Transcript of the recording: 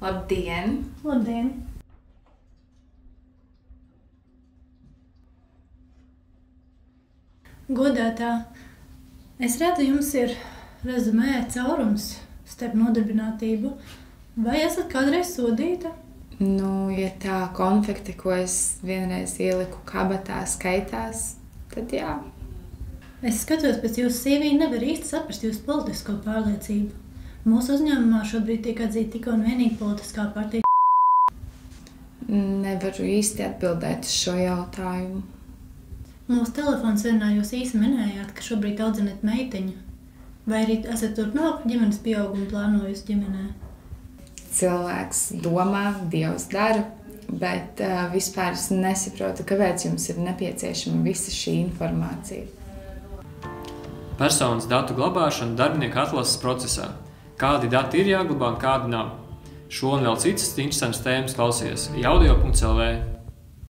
Labdien! Labdien! Godātā, es redzu, jums ir rezumē caurums starp nodarbinātību. Vai esat kādreiz sodīta? Ja tā konfekte, ko es vienreiz ieliku kabatā, skaitās, tad jā. Es skatos pēc jūsu CV, nevar īsti saprast jūsu politisko pārliecību. Mūsu uzņēmumā šobrīd tiek atzīta tikai un vienīgi politiskā partija. Nevaru īsti atbildēt uz šo jautājumu. Mūsu telefonsarunā jūs īsi minējāt, ka šobrīd audzināt meitiņu. Vai arī esat turpmāk ģimenes pieaugumu plānojusi ģimenē? Cilvēks domā, Dievs dara, bet vispār es nesaprotu, kāpēc jums ir nepieciešama visa šī informācija. Personas datu glabāšana darbinieku atlases procesā. Kādi dati ir jāglabā un kādi nav. Šo un vēl citas interesantas tēmas klausies jaudio.lv.